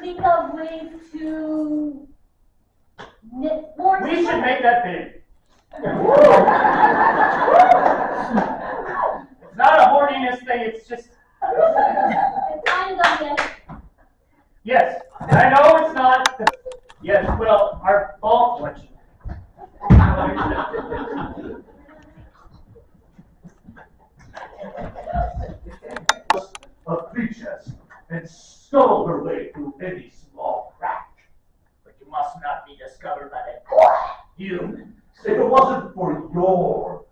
think of ways to knit more. We should make that big. It's not a horniness thing, it's just... It's kind of yes. Yes, I know it's not. Yes, well, our fall collection. Of creatures and stole her way through any small crack. But you must not be discovered by that human. If it wasn't for your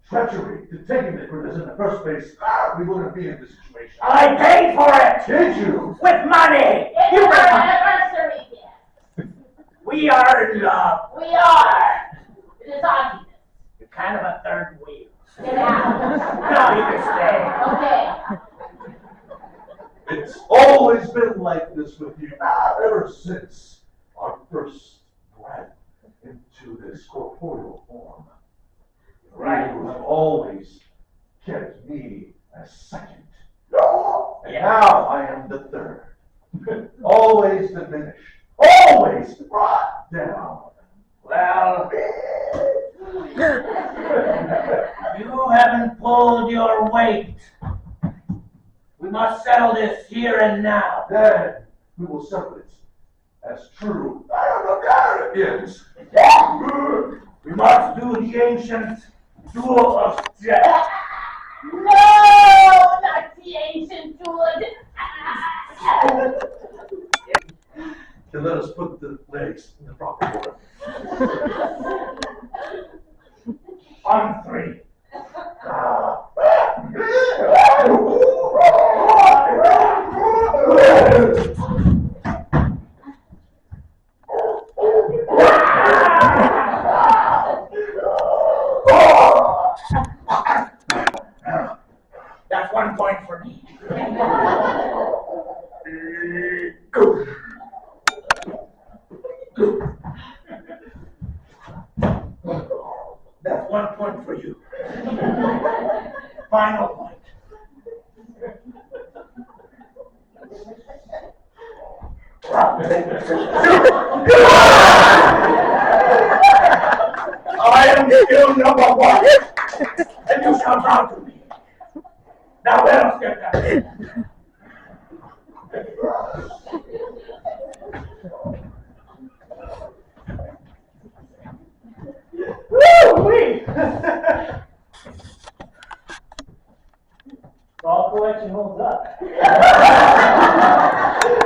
treachery to taking it from us in the first place, we wouldn't be in this situation. I paid for it! Did you? With money! It's our anniversary gift. We are in love. We are. It is obvious. You're kind of a third wheel. Get out. Now you can stay. Okay. It's always been like this with you, ever since our first breath into this corporeal form. Right. You have always kept me as second. And Yeah. now I am the third. Always diminished. Always brought down. Well, you haven't pulled your weight. We must settle this here and now. Then we will settle it as true Americans. We must do the ancient duel of death. No, not the ancient duel. And let us put the legs in the proper order. On three. That's 1 point for me. That's 1 point for you. Final point. I am still number one, and you shall bow to me. Now let us get that. Woo-wee! All collection holds up.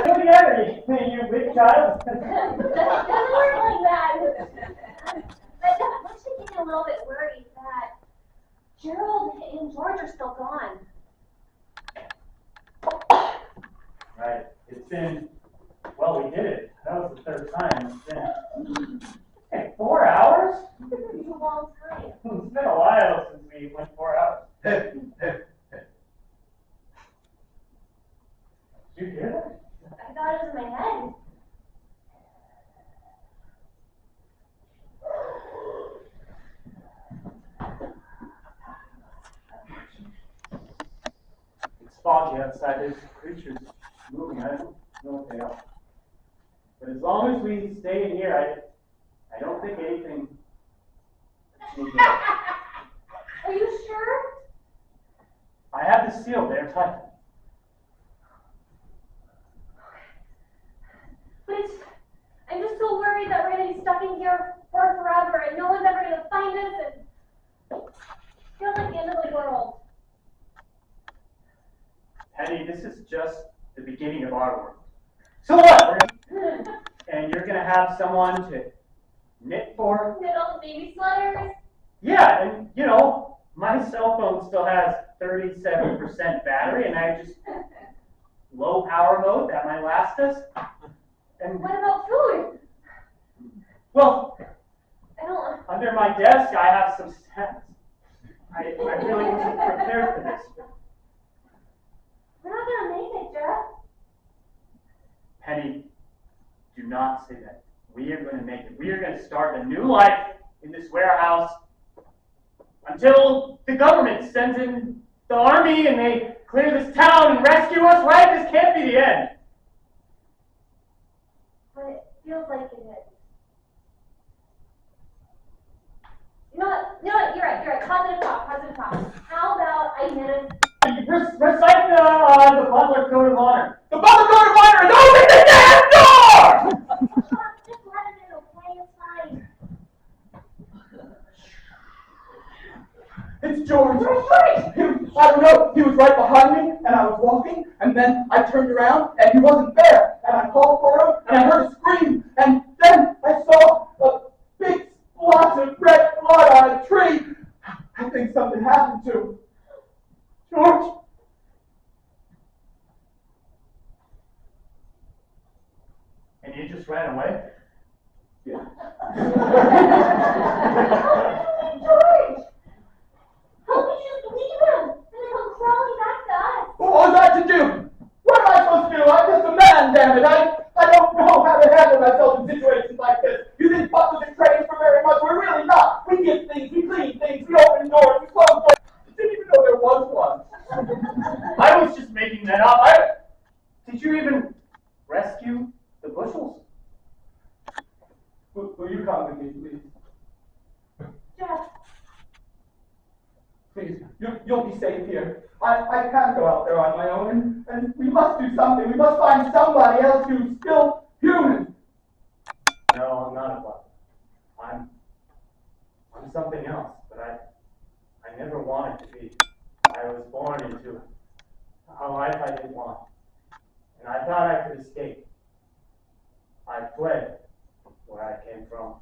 Familiarity, you big child. Doesn't work like that. But I'm actually getting a little bit worried that Gerald and George are still gone. Right. It's been, well, we did it. That was the third time. It's been, hey, 4 hours? It's a long time. It's been a while since we went 4 hours. Did you hear that? I thought it was in my head. It's foggy outside. There's creatures moving. I don't know what they are. But as long as we stay in here, I don't think anything. Are you sure? I have the seal there tight. But I'm just so worried that we're going to be stuck in here for forever and no one's ever going to find us and it feels like the end of the world. Penny, this is just the beginning of our world. So what? And you're gonna have someone to knit for? Knit all the baby sweaters? Yeah, and you know, my cell phone still has 37% battery, and I just low power mode that might last us. And What about food? well, I don't. under my desk I have some snacks. I really wasn't prepared for this. We're not going to make it, Jeff. Penny, do not say that. We are going to make it. We are going to start a new life in this warehouse until the government sends in the army and they clear this town and rescue us, right? This can't be the end. Feels like it is. You know what? You're right. Positive talk. How about I hit us? Recite the Butler Code of Honor. The Butler Code of Honor is open the damn door! Just let him in, okay? It's fine. It's George. I don't know. He was right behind me, and I was walking, and then I turned around, and he wasn't there. And I called for him, and I heard a scream, and then I saw a big splotch of red blood on a tree. I think something happened to him. George. And you just ran away? Yeah. George! How could you just leave him and then come crawling back to us? What was I to do? What am I supposed to do? I'm just a man, damn it. I don't know how to handle myself in situations like this. You think butlers are trained for very much? We're really not. We get things, we clean things, we open doors, we close doors. I didn't even know there was one. I was just making that up. Did you even rescue the bushels? Will you come with me, please? Jeff. Please, you'll be safe here. I can't go out there on my own, and we must do something. We must find somebody else who's still human. No, I'm not a butler. I'm something else, but I never wanted to be. I was born into a life I didn't want, and I thought I could escape. I fled where I came from,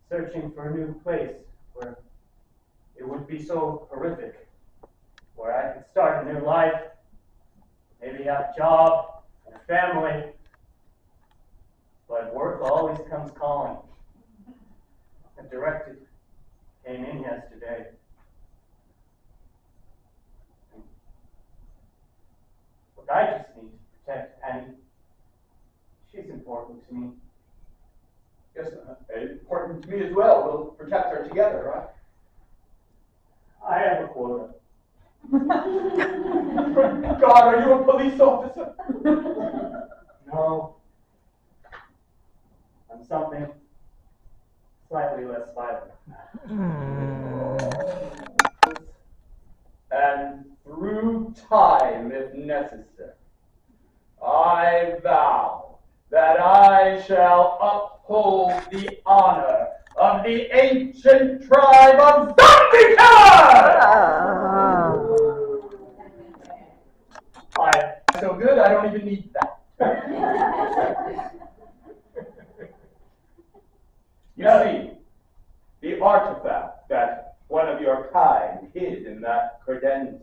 searching for a new place where it would be so horrific, where I could start a new life, maybe have a job and a family, but work always comes calling. A directive came in yesterday. Look, I just need to protect Penny. She's important to me. Yes, important to me as well. We'll protect her together, right? I have a quota. God, are you a police officer? No. I'm something slightly less violent. And through time, if necessary, I vow that I shall uphold the honor of the ancient tribe of Zom-Com! So good, I don't even need that. You see, the artifact that one of your kind hid in that credenza.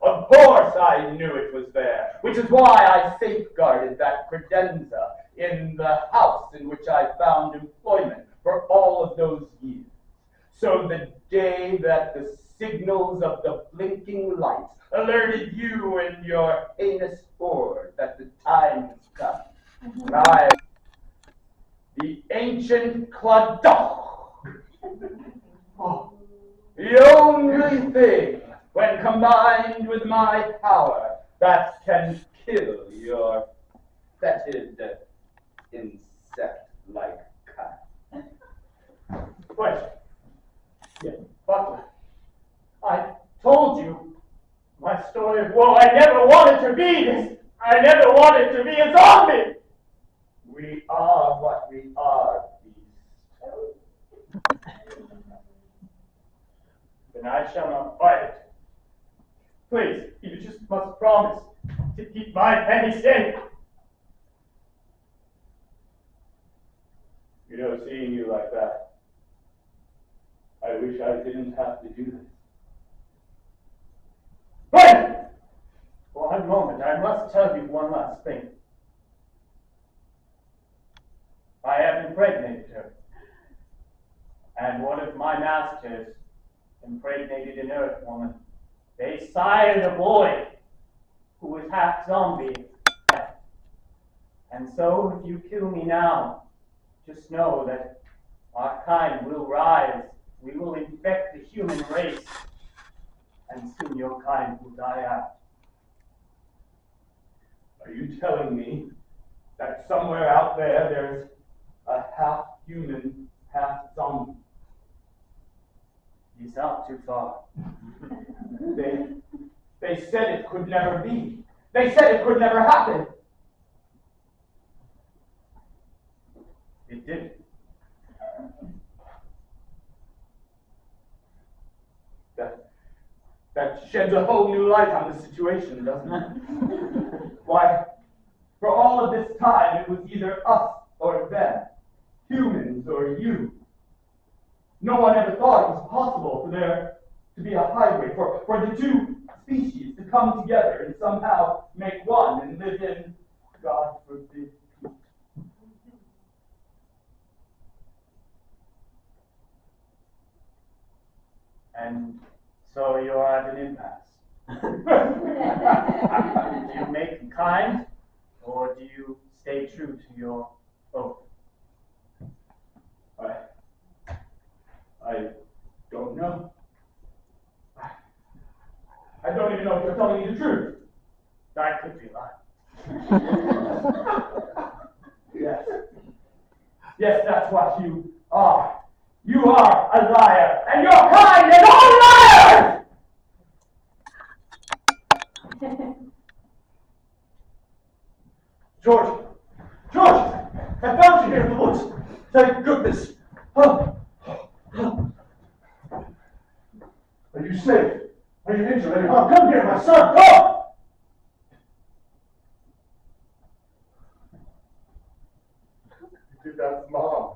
Of course I knew it was there, which is why I safeguarded that credenza in the house in which I found employment for all of those years. So the day that the signals of the blinking lights alerted you and your heinous horde that the time has come, I, the ancient Cladach, the only thing, when combined with my power, that can kill your fetid, insect-like kind. Question. Yeah, Butler. I told you my story of woe. I never wanted to be this. I never wanted to be a zombie. We are what we are, beast. Then I shall not fight it. Please, you just must promise to keep my Penny safe. You know, seeing you like that, I wish I didn't have to do this. Wait! For one moment, I must tell you one last thing. I have impregnated her. And one of my masters impregnated an earth woman. They sired a boy who is half zombie. And so, if you kill me now, just know that our kind will rise. We will infect the human race. And soon your kind will die out. Are you telling me that somewhere out there there's a half-human, half-zombie. He's out too far. They said it could never be. They said it could never happen. It didn't. That sheds a whole new light on the situation, doesn't it? Why, for all of this time, it was either us or them, humans or you. No one ever thought it was possible for there to be a highway, for the two species to come together and somehow make one and live in, God forbid, peace. And so you're at an impasse. Do you make kind, or do you stay true to your oath? I don't know. I don't even know if you're telling me the truth. I could be lying. Yes. Yes, that's what you are. You are a liar, and you're kind and all liars! George! George! I found you here in the woods! Thank goodness! Oh. Are you safe? Are you injured? Are you harmed? Come here, my son! Come! You did that to Mom.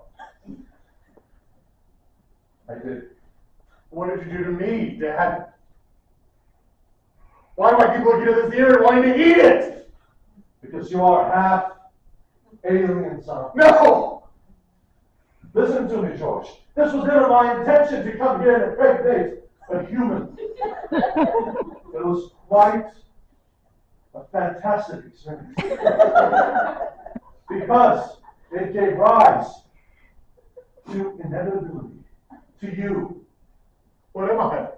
I did. What did you do to me, Dad? Why do I keep looking at this ear and wanting to eat it? Because you are half alien, son. No! Listen to me, George. This was never my intention to come here and impregnate a human. It was quite a fantastic experience. Because it gave rise to inevitability, to you. What am I?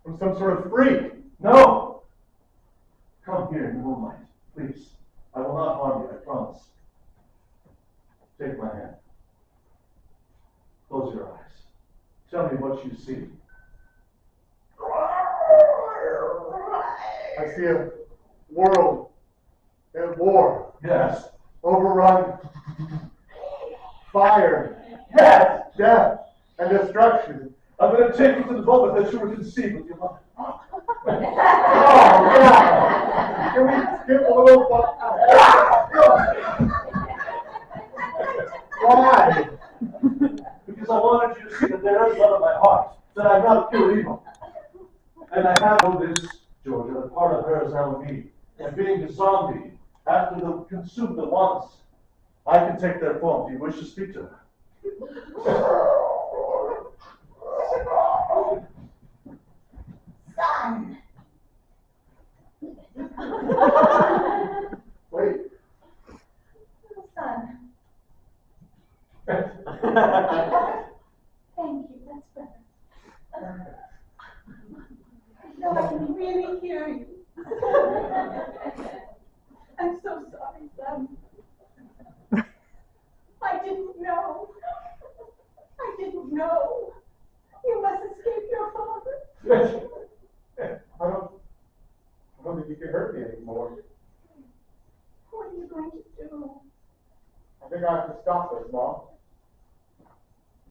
I'm some sort of freak. No! Come here in the moonlight, please. I will not harm you, I promise. Take my hand. Close your eyes. Tell me what you see. I see a world at war, Yes. overrun, fire, Yes! death, and destruction. I'm going to take you to the moment that you were conceived with your mother. Oh, yeah! Can we skip a little Why? Because I wanted you to see that there is love in my heart, that I'm not pure evil. And I have known this, Georgia, that part of her is now in me. And being a zombie, after they consume the ones, I can take their form. Do you wish to speak to her? Son! Wait. Son. Thank you, that's better. No, I can really hear you. I'm so sorry, son. I didn't know. I didn't know. You must escape your father. I don't think you can hurt me anymore. What are you going to do? I think I have to stop this, Mom.